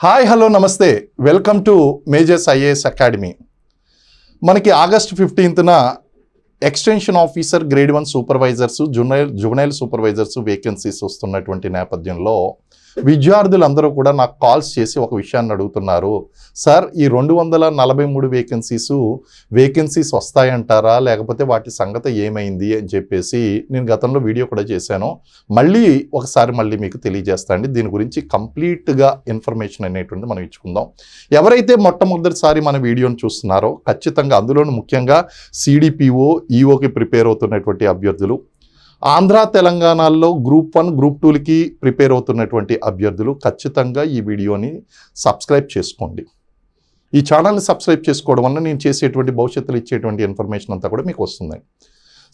Hi hello namaste welcome to Majors IAS Academy. మనకి August 15న extension officer grade 1 supervisors juvenile supervisors vacancies వస్తున్నటువంటి నేపథ్యంలో విద్యార్థులందరూ కూడా నాకు కాల్స్ చేసి ఒక విషయాన్ని అడుగుతున్నారు. సార్, ఈ 243 వేకెన్సీస్ వస్తాయంటారా, లేకపోతే వాటి సంగతి ఏమైంది అని చెప్పేసి నేను గతంలో వీడియో కూడా చేశాను. మళ్ళీ మీకు తెలియజేస్తాండి. దీని గురించి కంప్లీట్గా ఇన్ఫర్మేషన్ అనేటువంటిది మనం ఇచ్చుకుందాం. ఎవరైతే మొట్టమొదటిసారి మన వీడియోని చూస్తున్నారో ఖచ్చితంగా అందులోనూ ముఖ్యంగా సిడిపిఓ ఈఓకి ప్రిపేర్ అవుతున్నటువంటి అభ్యర్థులు, ఆంధ్ర తెలంగాణలో గ్రూప్ 1 గ్రూప్ 2లకి ప్రిపేర్ అవుతున్నటువంటి అభ్యర్థులు ఖచ్చితంగా ఈ వీడియోని సబ్స్క్రైబ్ చేసుకోండి. ఈ ఛానల్ని సబ్స్క్రైబ్ చేసుకోవడం వల్ల నేను చేసేటువంటి భవిష్యత్తులో ఇచ్చేటువంటి ఇన్ఫర్మేషన్ అంతా కూడా మీకు వస్తుంది.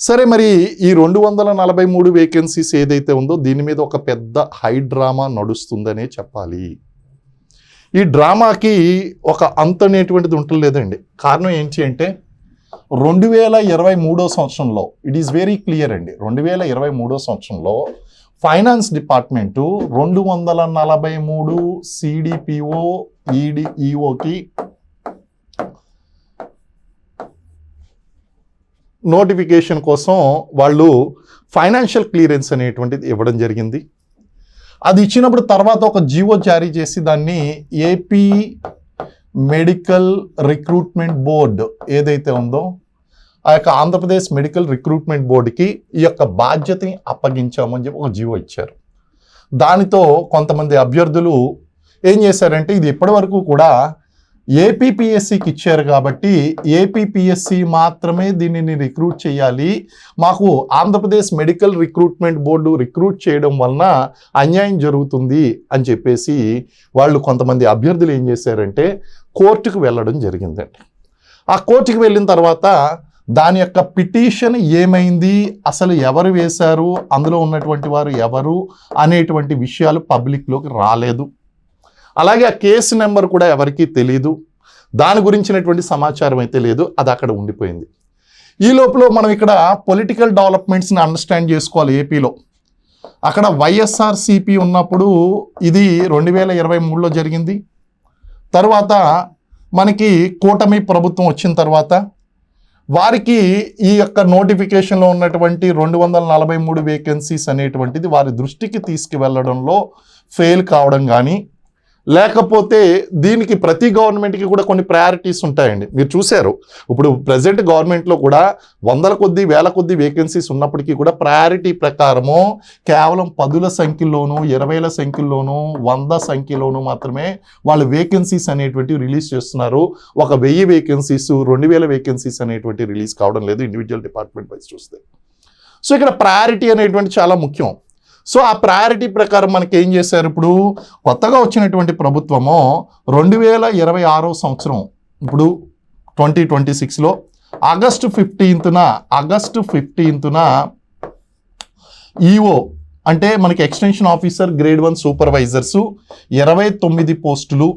సరే, మరి ఈ 243 వేకెన్సీస్ ఏదైతే ఉందో దీని మీద ఒక పెద్ద హై డ్రామా నడుస్తుందనే చెప్పాలి. ఈ డ్రామాకి ఒక అంత అనేటువంటిది ఉంటలేదండి. కారణం ఏంటి అంటే 2023 సంవత్సరంలో ఇట్ ఈస్ వెరీ క్లియర్ అండి. 2023 సంవత్సరంలో ఫైనాన్స్ డిపార్ట్మెంటు 243 సిడిపిఓ ఈఓకి నోటిఫికేషన్ కోసం వాళ్ళు ఫైనాన్షియల్ క్లియరెన్స్ అనేటువంటిది ఇవ్వడం జరిగింది. అది ఇచ్చినప్పుడు తర్వాత ఒక జీవో జారీ చేసి దాన్ని ఏపీ మెడికల్ రిక్రూట్మెంట్ బోర్డు ఏదైతే ఉందో ఆ యొక్క ఆంధ్రప్రదేశ్ మెడికల్ రిక్రూట్మెంట్ బోర్డుకి ఈ యొక్క బాధ్యతని అప్పగించామని చెప్పి ఒక జీవో ఇచ్చారు. దానితో కొంతమంది అభ్యర్థులు ఏం చేశారంటే ఇది ఇప్పటివరకు కూడా ఏపీపీఎస్సికి ఇచ్చారు కాబట్టి ఏపీపీఎస్సి మాత్రమే దీనిని రిక్రూట్ చేయాలి, మాకు Andhra Pradesh medical recruitment board recruit చేయడం వలన అన్యాయం జరుగుతుంది అని చెప్పేసి వాళ్ళు కొంతమంది అభ్యర్థులు ఏం చేశారంటే కోర్టుకు వెళ్ళడం జరిగిందండి. ఆ కోర్టుకు వెళ్ళిన తర్వాత దాని యొక్క పిటిషన్ ఏమైంది, అసలు ఎవరు వేశారు, అందులో ఉన్నటువంటి వారు ఎవరు అనేటువంటి విషయాలు పబ్లిక్లోకి రాలేదు. అలాగే ఆ కేసు నెంబర్ కూడా ఎవరికీ తెలియదు. దాని గురించినటువంటి సమాచారం అయితే లేదు, అది అక్కడ ఉండిపోయింది. ఈ లోపల మనం ఇక్కడ పొలిటికల్ డెవలప్మెంట్స్ని అండర్స్టాండ్ చేసుకోవాలి. ఏపీలో అక్కడ వైఎస్ఆర్సిపి ఉన్నప్పుడు ఇది 2023లో జరిగింది. తర్వాత మనకి కూటమి ప్రభుత్వం వచ్చిన తర్వాత వారికి ఈ యొక్క నోటిఫికేషన్లో ఉన్నటువంటి 243 వేకెన్సీస్ అనేటువంటిది వారి దృష్టికి తీసుకువెళ్ళడంలో ఫెయిల్ కావడం కానీ, లేకపోతే దీనికి ప్రతి గవర్నమెంట్కి కూడా కొన్ని ప్రయారిటీస్ ఉంటాయండి. మీరు చూశారు, ఇప్పుడు ప్రజెంట్ గవర్నమెంట్లో కూడా వందల కొద్ది వేల కొద్ది వేకెన్సీస్ ఉన్నప్పటికీ కూడా ప్రయారిటీ ప్రకారము కేవలం 10ల సంఖ్యలోనూ 20ల సంఖ్యలోనూ 100 సంఖ్యలోనూ మాత్రమే వాళ్ళు వేకెన్సీస్ అనేటువంటివి రిలీజ్ చేస్తున్నారు. 1000 వేకెన్సీస్ 2000 వేకెన్సీస్ అనేటువంటి రిలీజ్ కావడం లేదు ఇండివిజువల్ డిపార్ట్మెంట్ వైజ్ చూస్తే. సో ఇక్కడ ప్రయారిటీ అనేటువంటి చాలా ముఖ్యం. సో ఆ ప్రయారిటీ ప్రకారం మనకి ఏం చేశారు, ఇప్పుడు కొత్తగా వచ్చినటువంటి ప్రభుత్వము 2026 సంవత్సరం ఇప్పుడు 2026లో ఆగస్టు 15న ఈఓ అంటే మనకి ఎక్స్టెన్షన్ ఆఫీసర్ గ్రేడ్ 1 సూపర్వైజర్సు 29 పోస్టులు,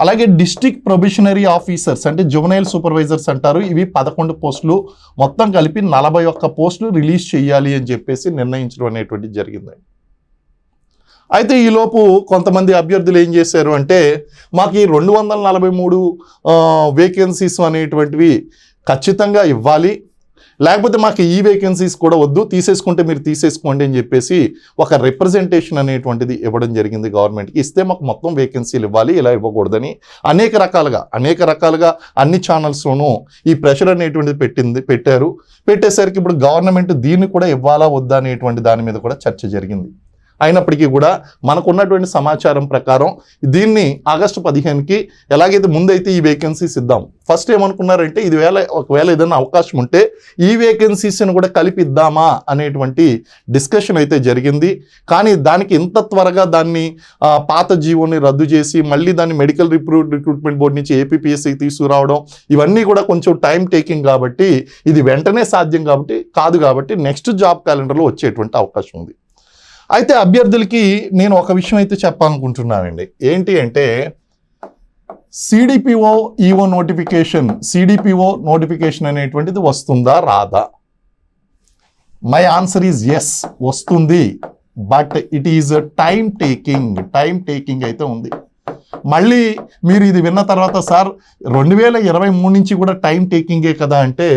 అలాగే డిస్ట్రిక్ట్ ప్రొబేషనరీ ఆఫీసర్స్ అంటే జువెనైల్ సూపర్వైజర్స్ అంటారు, ఇవి 11 పోస్టులు, మొత్తం కలిపి 41 పోస్టులు రిలీజ్ చేయాలి అని చెప్పేసి నిర్ణయించడం అనేటువంటి జరిగిందండి. అయితే ఈలోపు కొంతమంది అభ్యర్థులు ఏం చేశారు అంటే మాకు ఈ 243 వేకెన్సీస్ అనేటువంటివి ఖచ్చితంగా ఇవ్వాలి, లేకపోతే మాకు ఈ వేకెన్సీస్ కూడా వద్దు, తీసేసుకుంటే మీరు తీసేసుకోండి అని చెప్పేసి ఒక రిప్రజెంటేషన్ అనేటువంటిది ఇవ్వడం జరిగింది గవర్నమెంట్కి. ఇస్తే మాకు మొత్తం వేకెన్సీలు ఇవ్వాలి, ఇలా ఇవ్వకూడదని అనేక రకాలుగా అన్ని ఛానల్స్లోనూ ఈ ప్రెషర్ అనేటువంటిది పెట్టారు. పెట్టేసరికి ఇప్పుడు గవర్నమెంట్ దీన్ని కూడా ఇవ్వాలా వద్దా అనేటువంటి దాని మీద కూడా చర్చ జరిగింది. అయినప్పటికీ కూడా మనకున్నటువంటి సమాచారం ప్రకారం దీన్ని ఆగస్టు 15కి ఎలాగైతే ముందైతే ఈ వేకెన్సీస్ ఇద్దాం, ఫస్ట్ ఏమనుకున్నారంటే ఒకవేళ ఏదైనా అవకాశం ఉంటే ఈ వేకెన్సీస్ని కూడా కలిపిద్దామా అనేటువంటి డిస్కషన్ అయితే జరిగింది. కానీ దానికి ఇంత త్వరగా దాన్ని పాత జీవోని రద్దు చేసి మళ్ళీ దాన్ని మెడికల్ రిక్రూట్మెంట్ బోర్డు నుంచి ఏపీపీఎస్సికి తీసుకురావడం ఇవన్నీ కూడా కొంచెం టైం టేకింగ్ కాబట్టి ఇది వెంటనే సాధ్యం కాదు కాబట్టి నెక్స్ట్ జాబ్ క్యాలెండర్లో వచ్చేటువంటి అవకాశం ఉంది. అయితే అభ్యర్థులకి నేను ఒక విషయం అయితే చెప్పాలనుకుంటున్నానండి. ఏంటి అంటే సిడిపిఓ నోటిఫికేషన్ అనేటువంటిది వస్తుందా రాదా? మై ఆన్సర్ ఈజ్ ఎస్, వస్తుంది. But it is time taking అయితే ఉంది. మళ్ళీ మీరు ఇది విన్న తర్వాత సార్ 2023 నుంచి కూడా టైం టేకింగే కదా అంటే,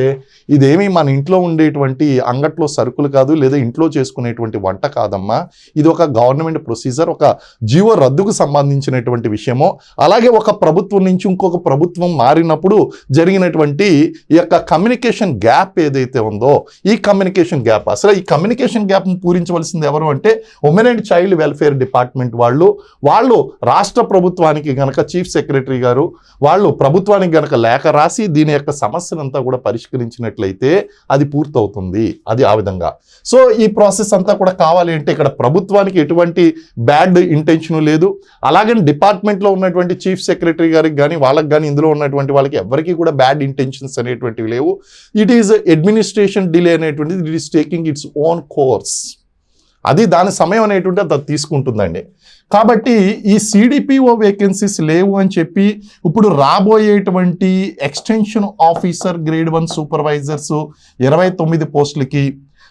ఇదేమీ మన ఇంట్లో ఉండేటువంటి అంగట్లో సరుకులు కాదు, లేదా ఇంట్లో చేసుకునేటువంటి వంట కాదమ్మా. ఇది ఒక గవర్నమెంట్ ప్రొసీజర్, ఒక జీవో రద్దుకు సంబంధించినటువంటి విషయము. అలాగే ఒక ప్రభుత్వం నుంచి ఇంకొక ప్రభుత్వం మారినప్పుడు జరిగినటువంటి ఈ యొక్క కమ్యూనికేషన్ గ్యాప్ ఏదైతే ఉందో, ఈ కమ్యూనికేషన్ గ్యాప్, అసలు ఈ కమ్యూనికేషన్ గ్యాప్ను పూరించవలసింది ఎవరు అంటే women and child welfare department వాళ్ళు రాష్ట్ర ప్రభుత్వానికి గనక చీఫ్ సెక్రటరీ గారు వాళ్ళు ప్రభుత్వానికి గనక లేఖ రాసి దీని యొక్క సమస్యనంతా కూడా పరిష్కరించినట్లయితే అది పూర్తవుతుంది. అది ఆ విధంగా. సో ఈ ప్రాసెస్ అంతా కూడా కావాలి అంటే ఇక్కడ ప్రభుత్వానికి ఎటువంటి బ్యాడ్ ఇంటెన్షన్ లేదు. అలాగే డిపార్ట్మెంట్లో ఉన్నటువంటి చీఫ్ సెక్రటరీ గారికి కానీ వాళ్ళకి కానీ ఇందులో ఉన్నటువంటి వాళ్ళకి ఎవరికి కూడా బ్యాడ్ ఇంటెన్షన్స్ అనేటువంటివి లేవు. ఇట్ ఈజ్ అడ్మినిస్ట్రేషన్ డిలే అనేటువంటిది it is taking its own course. అది దాని సమయం అనేటువంటి అది తీసుకుంటుందండి. కాబట్టి ఈ సిడిపిఓ వేకెన్సీస్ లేవు అని చెప్పి ఇప్పుడు రాబోయేటువంటి ఎక్స్టెన్షన్ ఆఫీసర్ గ్రేడ్ 1 సూపర్వైజర్స్ 29 పోస్టులకి,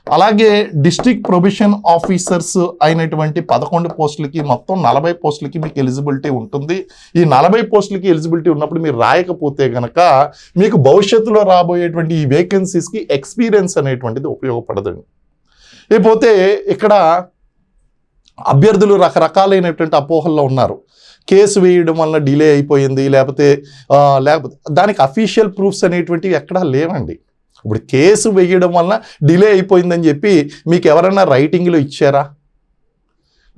అలాగే డిస్ట్రిక్ట్ ప్రొబేషన్ ఆఫీసర్స్ అయినటువంటి 11 పోస్టులకి, మొత్తం 40 పోస్టులకి మీకు ఎలిజిబిలిటీ ఉంటుంది. ఈ 40 పోస్టులకి ఎలిజిబిలిటీ ఉన్నప్పుడు మీరు రాయకపోతే కనుక మీకు భవిష్యత్తులో రాబోయేటువంటి ఈ వేకెన్సీస్కి ఎక్స్పీరియన్స్ అనేటువంటిది ఉపయోగపడదండి. లేకపోతే ఇక్కడ అభ్యర్థులు రకరకాలైనటువంటి అపోహల్లో ఉన్నారు. కేసు వేయడం వల్ల డిలే అయిపోయింది, లేకపోతే దానికి అఫీషియల్ ప్రూఫ్స్ అనేటువంటివి ఎక్కడా లేవండి. ఇప్పుడు కేసు వేయడం వల్ల డిలే అయిపోయిందని చెప్పి మీకు ఎవరైనా రైటింగ్లో ఇచ్చారా?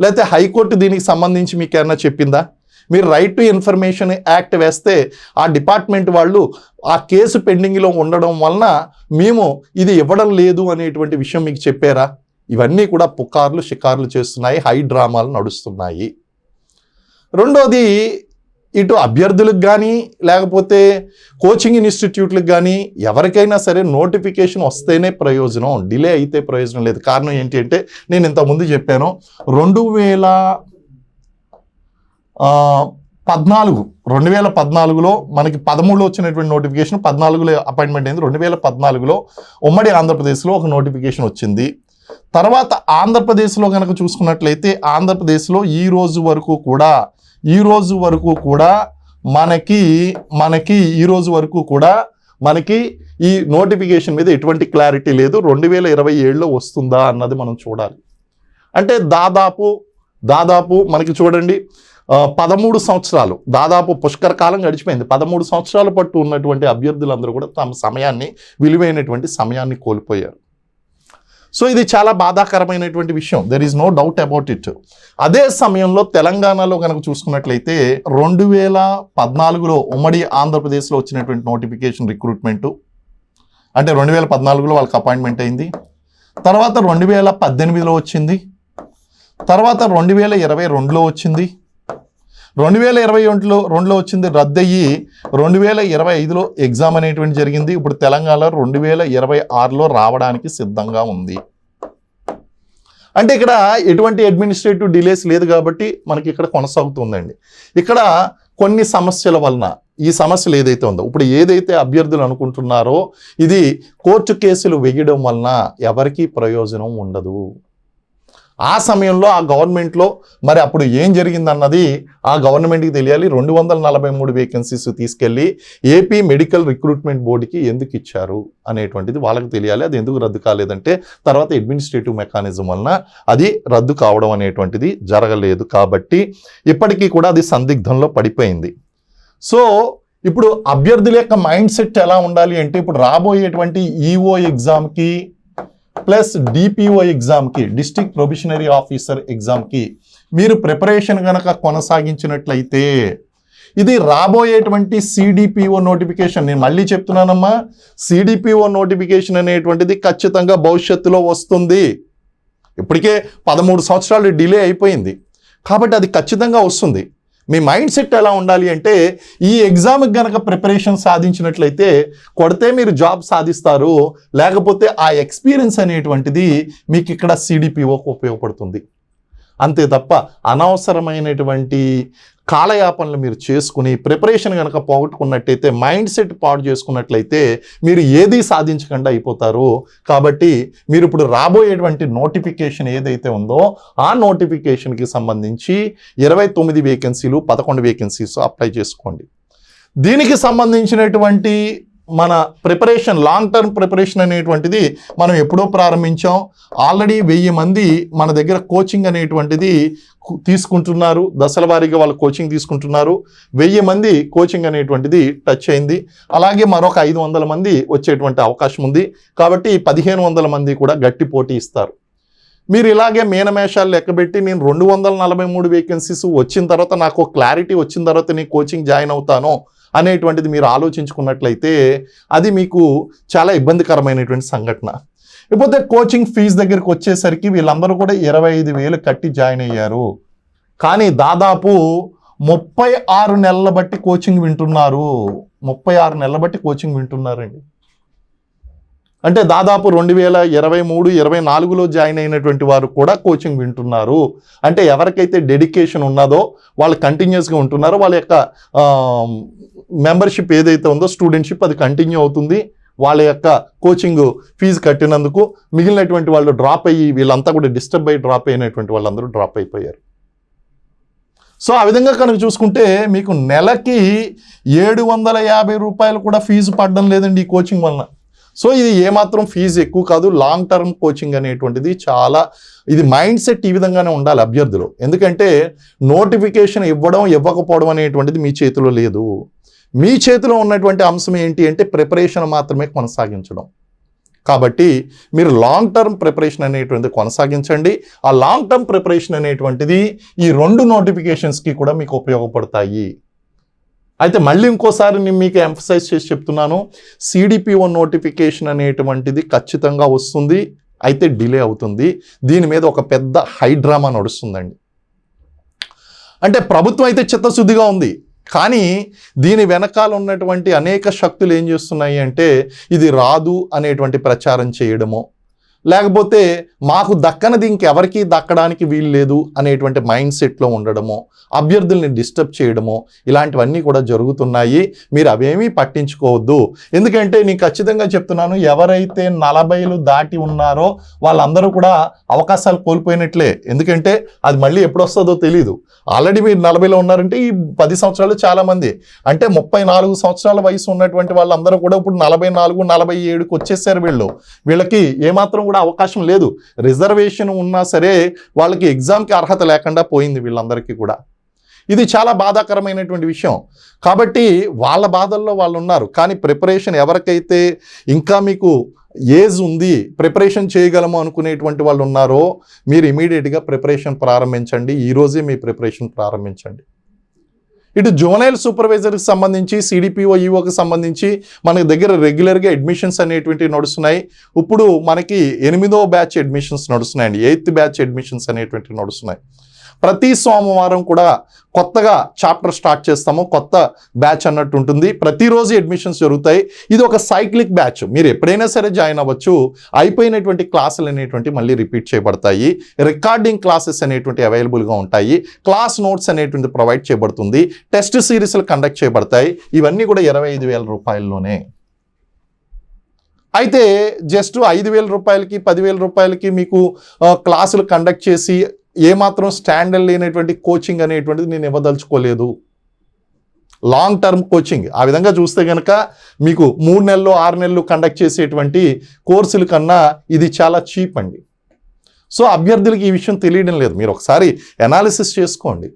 లేకపోతే హైకోర్టు దీనికి సంబంధించి మీకు ఏమైనా చెప్పిందా? మీరు రైట్ టు ఇన్ఫర్మేషన్ యాక్ట్ వేస్తే ఆ డిపార్ట్మెంట్ వాళ్ళు ఆ కేసు పెండింగ్లో ఉండడం వలన మేము ఇది ఇవ్వడం లేదు అనేటువంటి విషయం మీకు చెప్పారా? ఇవన్నీ కూడా పుకార్లు షికార్లు చేస్తున్నాయి, హై డ్రామాలు నడుస్తున్నాయి. రెండోది, ఇటు అభ్యర్థులకు కానీ లేకపోతే కోచింగ్ ఇన్స్టిట్యూట్లకు కానీ ఎవరికైనా సరే నోటిఫికేషన్ వస్తేనే ప్రయోజనం, డిలే అయితే ప్రయోజనం లేదు. కారణం ఏంటి అంటే నేను ఇంతకుముందు చెప్పాను, 2014లో మనకి 13లో వచ్చినటువంటి నోటిఫికేషన్, 14లో అపాయింట్మెంట్ అయింది. 2014లో ఉమ్మడి ఆంధ్రప్రదేశ్లో ఒక నోటిఫికేషన్ వచ్చింది. తర్వాత ఆంధ్రప్రదేశ్లో కనుక చూసుకున్నట్లయితే ఆంధ్రప్రదేశ్లో ఈ రోజు వరకు కూడా మనకి ఈ నోటిఫికేషన్ మీద ఎటువంటి క్లారిటీ లేదు. 2027లో వస్తుందా అన్నది మనం చూడాలి. అంటే దాదాపు మనకి చూడండి 13 సంవత్సరాలు, దాదాపు పుష్కర కాలం గడిచిపోయింది. 13 సంవత్సరాల పట్టు ఉన్నటువంటి అభ్యర్థులందరూ కూడా తమ విలువైనటువంటి సమయాన్ని కోల్పోయారు. సో ఇది చాలా బాధాకరమైనటువంటి విషయం. There is no doubt about it. అదే సమయంలో తెలంగాణలో కనుక చూసుకున్నట్లయితే 2014లో ఉమ్మడి ఆంధ్రప్రదేశ్లో వచ్చినటువంటి నోటిఫికేషన్ రిక్రూట్మెంటు, అంటే 2014లో వాళ్ళకి అపాయింట్మెంట్ అయింది. తర్వాత 2018లో వచ్చింది. తర్వాత 2022లో వచ్చింది. 2022లో వచ్చింది, రద్దయ్యి 2025లో ఎగ్జామ్ అనేటువంటి జరిగింది. ఇప్పుడు తెలంగాణ 2026లో రావడానికి సిద్ధంగా ఉంది. అంటే ఇక్కడ ఎటువంటి అడ్మినిస్ట్రేటివ్ డిలేస్ లేదు కాబట్టి మనకి ఇక్కడ కొనసాగుతుందండి. ఇక్కడ కొన్ని సమస్యల వలన ఈ సమస్యలు ఏదైతే ఉందో, ఇప్పుడు ఏదైతే అభ్యర్థులు అనుకుంటున్నారో ఇది కోర్టు కేసులు వేయడం వలన ఎవరికీ ప్రయోజనం ఉండదు. ఆ సమయంలో ఆ గవర్నమెంట్లో మరి అప్పుడు ఏం జరిగిందన్నది ఆ గవర్నమెంట్కి తెలియాలి. 243 వేకెన్సీస్ తీసుకెళ్ళి ఏపీ మెడికల్ రిక్రూట్మెంట్ బోర్డుకి ఎందుకు ఇచ్చారు అనేటువంటిది వాళ్ళకి తెలియాలి. అది ఎందుకు రద్దు కాలేదంటే తర్వాత అడ్మినిస్ట్రేటివ్ మెకానిజం వలన అది రద్దు కావడం అనేటువంటిది జరగలేదు. కాబట్టి ఇప్పటికీ కూడా అది సందిగ్ధంలో పడిపోయింది. సో ఇప్పుడు అభ్యర్థుల యొక్క మైండ్ సెట్ ఎలా ఉండాలి అంటే, ఇప్పుడు రాబోయేటువంటి ఈఓ ఎగ్జామ్కి ప్లస్ డిపిఓ ఎగ్జామ్కి, డిస్ట్రిక్ట్ ప్రొబేషనరీ ఆఫీసర్ ఎగ్జామ్కి మీరు ప్రిపరేషన్ కనుక కొనసాగించినట్లయితే ఇది రాబోయేటువంటి సిడిపిఓ నోటిఫికేషన్, నేను మళ్ళీ చెప్తున్నానమ్మా, సిడిపిఓ నోటిఫికేషన్ అనేటువంటిది ఖచ్చితంగా భవిష్యత్తులో వస్తుంది. ఇప్పటికే 13 సంవత్సరాలు డిలే అయిపోయింది కాబట్టి అది ఖచ్చితంగా వస్తుంది. మీ మైండ్ సెట్ ఎలా ఉండాలి అంటే, ఈ ఎగ్జామ్కి కనుక ప్రిపరేషన్ సాధించినట్లయితే కొడితే మీరు జాబ్ సాధిస్తారు, లేకపోతే ఆ ఎక్స్పీరియన్స్ అనేటువంటిది మీకు ఇక్కడ సిడిపిఓకి ఉపయోగపడుతుంది. అంతే తప్ప అనవసరమైనటువంటి కాలయాపనలు మీరు చేసుకుని ప్రిపరేషన్ కనుక పోగొట్టుకున్నట్టయితే, మైండ్ సెట్ పాడు చేసుకున్నట్లయితే మీరు ఏది సాధించకుండా అయిపోతారు. కాబట్టి మీరు ఇప్పుడు రాబోయేటువంటి నోటిఫికేషన్ ఏదైతే ఉందో ఆ నోటిఫికేషన్కి సంబంధించి 29 వేకెన్సీలు 11 వేకెన్సీస్ అప్లై చేసుకోండి. దీనికి సంబంధించినటువంటి మన ప్రిపరేషన్, లాంగ్ టర్మ్ ప్రిపరేషన్ అనేటువంటిది మనం ఎప్పుడో ప్రారంభించాం. ఆల్రెడీ 1000 మంది మన దగ్గర కోచింగ్ అనేటువంటిది తీసుకుంటున్నారు. దశల వారీగా వాళ్ళు కోచింగ్ తీసుకుంటున్నారు. 1000 మంది కోచింగ్ అనేటువంటిది టచ్ అయింది. అలాగే మరొక 500 మంది వచ్చేటువంటి అవకాశం ఉంది. కాబట్టి 1500 మంది కూడా గట్టి పోటీ ఇస్తారు. మీరు ఇలాగే మీనమేషాలు లెక్కబెట్టి నేను 243 వేకెన్సీస్ వచ్చిన తర్వాత నాకు క్లారిటీ వచ్చిన తర్వాత నేను కోచింగ్ జాయిన్ అవుతాను అనేటువంటిది మీరు ఆలోచించుకున్నట్లయితే అది మీకు చాలా ఇబ్బందికరమైనటువంటి సంఘటన. ఇకపోతే కోచింగ్ ఫీజు దగ్గరికి వచ్చేసరికి వీళ్ళందరూ కూడా 25,000 కట్టి జాయిన్ అయ్యారు. కానీ దాదాపు 36 నెలల బట్టి కోచింగ్ వింటున్నారు. 36 నెలల బట్టి కోచింగ్ వింటున్నారండి. అంటే దాదాపు 2023, 24లో జాయిన్ అయినటువంటి వారు కూడా కోచింగ్ వింటున్నారు. అంటే ఎవరికైతే డెడికేషన్ ఉన్నదో వాళ్ళు కంటిన్యూస్గా ఉంటున్నారో వాళ్ళ యొక్క మెంబర్షిప్ ఏదైతే ఉందో స్టూడెంట్షిప్ అది కంటిన్యూ అవుతుంది. వాళ్ళ యొక్క కోచింగ్ ఫీజు కట్టినందుకు మిగిలినటువంటి వాళ్ళు డ్రాప్ అయ్యి వీళ్ళంతా కూడా డిస్టర్బ్ అయ్యి డ్రాప్ అయినటువంటి వాళ్ళందరూ డ్రాప్ అయిపోయారు. సో ఆ విధంగా కనుక చూసుకుంటే మీకు నెలకి 750 రూపాయలు కూడా ఫీజు పడడం లేదండి ఈ కోచింగ్ వలన. సో ఇది ఏమాత్రం ఫీజు ఎక్కువ కాదు. లాంగ్ టర్మ్ కోచింగ్ అనేటువంటిది చాలా, ఇది మైండ్ సెట్ ఈ విధంగానే ఉండాలి అభ్యర్థులు. ఎందుకంటే నోటిఫికేషన్ ఇవ్వడం ఇవ్వకపోవడం అనేటువంటిది మీ చేతిలో లేదు. మీ చేతిలో ఉన్నటువంటి అంశం ఏంటి అంటే ప్రిపరేషన్ మాత్రమే కొనసాగించడం. కాబట్టి మీరు లాంగ్ టర్మ్ ప్రిపరేషన్ అనేటువంటిది కొనసాగించండి. ఆ లాంగ్ టర్మ్ ప్రిపరేషన్ అనేటువంటిది ఈ 2 నోటిఫికేషన్స్కి కూడా మీకు ఉపయోగపడతాయి. అయితే మళ్ళీ ఇంకోసారి నేను మీకు ఎంఫసైజ్ చేసి చెప్తున్నాను, CDPO నోటిఫికేషన్ అనేటువంటిది ఖచ్చితంగా వస్తుంది. అయితే డిలే అవుతుంది. దీని మీద ఒక పెద్ద హైడ్రామా నడుస్తుందండి. అంటే ప్రభుత్వం అయితే చిత్తశుద్ధిగా ఉంది, కానీ దీని వెనకాల ఉన్నటువంటి అనేక శక్తులు ఏం చేస్తున్నాయి అంటే ఇది రాదు అనేటువంటి ప్రచారం చేయడము, లేకపోతే మాకు దక్కనది ఇంకెవరికి దక్కడానికి వీలు లేదు అనేటువంటి మైండ్ సెట్లో ఉండడము, అభ్యర్థుల్ని డిస్టర్బ్ చేయడము, ఇలాంటివన్నీ కూడా జరుగుతున్నాయి. మీరు అవేమీ పట్టించుకోవద్దు. ఎందుకంటే నేను ఖచ్చితంగా చెప్తున్నాను, ఎవరైతే 40లు దాటి ఉన్నారో వాళ్ళందరూ కూడా అవకాశాలు కోల్పోయినట్లే. ఎందుకంటే అది మళ్ళీ ఎప్పుడు వస్తుందో తెలీదు. ఆల్రెడీ మీరు 40లో ఉన్నారంటే ఈ 10 సంవత్సరాలు చాలామంది, అంటే 34 సంవత్సరాల వయసు ఉన్నటువంటి వాళ్ళందరూ కూడా ఇప్పుడు 44, 47కి వచ్చేసారు. వీళ్ళకి ఏమాత్రం కూడా అవకాశం లేదు. రిజర్వేషన్ ఉన్నా సరే వాళ్ళకి ఎగ్జామ్కి అర్హత లేకుండా పోయింది వీళ్ళందరికీ కూడా. ఇది చాలా బాధాకరమైనటువంటి విషయం. కాబట్టి వాళ్ళ బాధల్లో వాళ్ళు ఉన్నారు. కానీ ప్రిపరేషన్ ఎవరికైతే ఇంకా మీకు ఏజ్ ఉంది, ప్రిపరేషన్ చేయగలము అనుకునేటువంటి వాళ్ళు ఉన్నారో మీరు ఇమీడియట్గా ప్రిపరేషన్ ప్రారంభించండి. ఈరోజే మీ ప్రిపరేషన్ ప్రారంభించండి. ఇటు జోనల్ సూపర్వైజర్కి సంబంధించి, CDPO EOకి సంబంధించి మన దగ్గర రెగ్యులర్గా అడ్మిషన్స్ అనేటువంటివి నడుస్తున్నాయి. ఇప్పుడు మనకి 8వ బ్యాచ్ అడ్మిషన్స్ నడుస్తున్నాయండి. 8th బ్యాచ్ అడ్మిషన్స్ అనేటువంటివి నడుస్తున్నాయి. ప్రతి సోమవారం కూడా కొత్తగా చాప్టర్ స్టార్ట్ చేస్తాము. కొత్త బ్యాచ్ అన్నట్టు ఉంటుంది. ప్రతిరోజు అడ్మిషన్స్ జరుగుతాయి. ఇది ఒక సైక్లిక్ బ్యాచ్. మీరు ఎప్పుడైనా సరే జాయిన్ అవ్వచ్చు. అయిపోయినటువంటి క్లాసులు అనేటువంటి మళ్ళీ రిపీట్ చేయబడతాయి. రికార్డింగ్ క్లాసెస్ అనేటువంటి అవైలబుల్గా ఉంటాయి. క్లాస్ నోట్స్ అనేటువంటి ప్రొవైడ్ చేయబడుతుంది. టెస్ట్ సిరీస్లు కండక్ట్ చేయబడతాయి. ఇవన్నీ కూడా 25,000 రూపాయల్లోనే. అయితే జస్ట్ 5,000 రూపాయలకి 10,000 రూపాయలకి మీకు క్లాసులు కండక్ట్ చేసి ఏమాత్రం స్టాండర్డ్ లేనటువంటి కోచింగ్ అనేటువంటిది నేను ఇవ్వదలుచుకోలేదు. లాంగ్ టర్మ్ కోచింగ్ ఆ విధంగా చూస్తే కనుక మీకు 3 నెలలు 6 నెలలు కండక్ట్ చేసేటువంటి కోర్సుల కన్నా ఇది చాలా చీప్ అండి. సో అభ్యర్థులకి ఈ విషయం తెలియడం లేదు. మీరు ఒకసారి అనాలిసిస్ చేసుకోండి.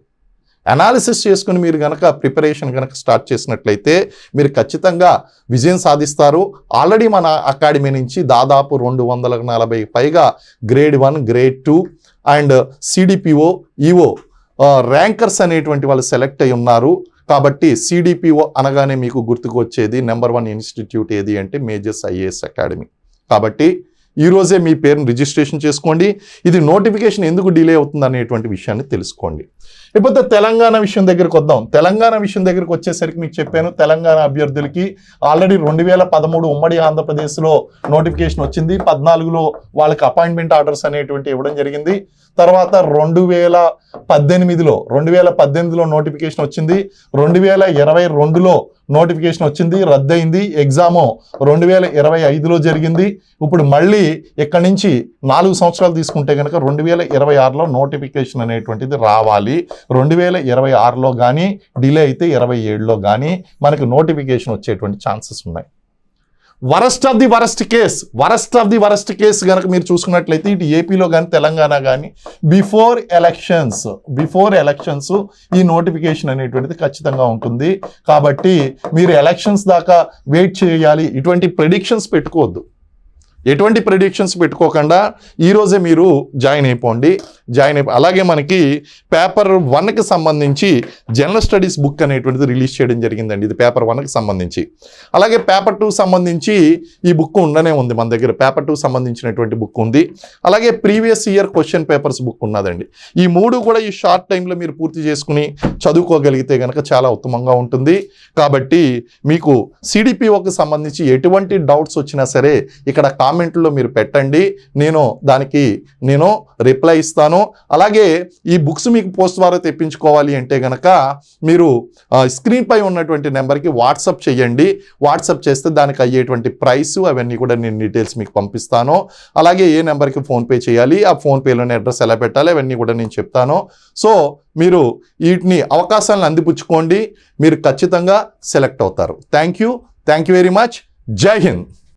అనాలిసిస్ చేసుకుని మీరు కనుక ప్రిపరేషన్ కనుక స్టార్ట్ చేసినట్లయితే మీరు ఖచ్చితంగా విజయం సాధిస్తారు. ఆల్రెడీ మన అకాడమీ నుంచి దాదాపు 240 పైగా grade 1, grade 2 and CDPO EO rankers అనేటువంటి వాళ్ళు సెలెక్ట్ అయి ఉన్నారు. కాబట్టి CDPO అనగానే మీకు గుర్తుకు వచ్చేది నెంబర్ 1 ఇన్స్టిట్యూట్ ఏది అంటే మేజర్స్ IAS అకాడమీ. కాబట్టి ఈరోజే మీ పేరును రిజిస్ట్రేషన్ చేసుకోండి. ఇది నోటిఫికేషన్ ఎందుకు డిలే అవుతుంది అనేటువంటి విషయాన్ని తెలుసుకోండి. ఇకపోతే తెలంగాణ విషయం దగ్గరికి వద్దాం. తెలంగాణ విషయం దగ్గరికి వచ్చేసరికి మీకు చెప్పాను, తెలంగాణ అభ్యర్థులకి ఆల్రెడీ 2013 ఉమ్మడి ఆంధ్రప్రదేశ్లో నోటిఫికేషన్ వచ్చింది. 14లో వాళ్ళకి అపాయింట్మెంట్ ఆర్డర్స్ అనేటువంటి ఇవ్వడం జరిగింది. తర్వాత 2018లో నోటిఫికేషన్ వచ్చింది, 2022లో నోటిఫికేషన్ వచ్చింది, రద్దయింది. ఎగ్జాము 2025లో జరిగింది. ఇప్పుడు మళ్ళీ ఇక్కడి నుంచి 4 సంవత్సరాలు తీసుకుంటే కనుక 2026లో నోటిఫికేషన్ అనేటువంటిది రావాలి. 2026లో కానీ డిలే అయితే 27లో కానీ మనకు నోటిఫికేషన్ వచ్చేటువంటి ఛాన్సెస్ ఉన్నాయి. Worst of the worst case కనుక మీరు చూసుకున్నట్లయితే ఇటు ఏపీలో కానీ తెలంగాణ కానీ బిఫోర్ ఎలక్షన్స్ ఈ నోటిఫికేషన్ అనేటువంటిది ఖచ్చితంగా ఉంటుంది. కాబట్టి మీరు ఎలక్షన్స్ దాకా వెయిట్ చేయాలి. ఎటువంటి ప్రెడిక్షన్స్ పెట్టుకోకుండా ఈరోజే మీరు జాయిన్ అయిపోండి. అలాగే మనకి పేపర్ 1కి సంబంధించి జనరల్ స్టడీస్ బుక్ అనేటువంటిది రిలీజ్ చేయడం జరిగిందండి. ఇది పేపర్ 1కి సంబంధించి. అలాగే పేపర్ 2 సంబంధించి ఈ బుక్ ఉండనే ఉంది మన దగ్గర. పేపర్ 2 సంబంధించినటువంటి బుక్ ఉంది. అలాగే previous year question papers book ఉన్నదండి. ఈ 3 కూడా ఈ షార్ట్ టైంలో మీరు పూర్తి చేసుకుని చదువుకోగలిగితే కనుక చాలా ఉత్తమంగా ఉంటుంది. కాబట్టి మీకు సిడిపిఓకి సంబంధించి ఎటువంటి డౌట్స్ వచ్చినా సరే ఇక్కడ కామెంట్లో మీరు పెట్టండి. దానికి నేను రిప్లై ఇస్తాను. అలాగే ఈ బుక్స్ మీకు పోస్ట్ ద్వారా తెప్పించుకోవాలి అంటే గనక మీరు స్క్రీన్ పై ఉన్నటువంటి నెంబర్కి వాట్సాప్ చేయండి. వాట్సాప్ చేస్తే దానికి అయ్యేటువంటి ప్రైస్ అవన్నీ కూడా నేను డీటెయిల్స్ మీకు పంపిస్తాను. అలాగే ఏ నెంబర్కి ఫోన్పే చేయాలి, ఆ ఫోన్పేలోనే అడ్రస్ ఎలా పెట్టాలి అవన్నీ కూడా నేను చెప్తాను. సో మీరు వీటిని అవకాశాలను అందిపుచ్చుకోండి. మీరు ఖచ్చితంగా సెలెక్ట్ అవుతారు. Thank you very much. జై హింద్.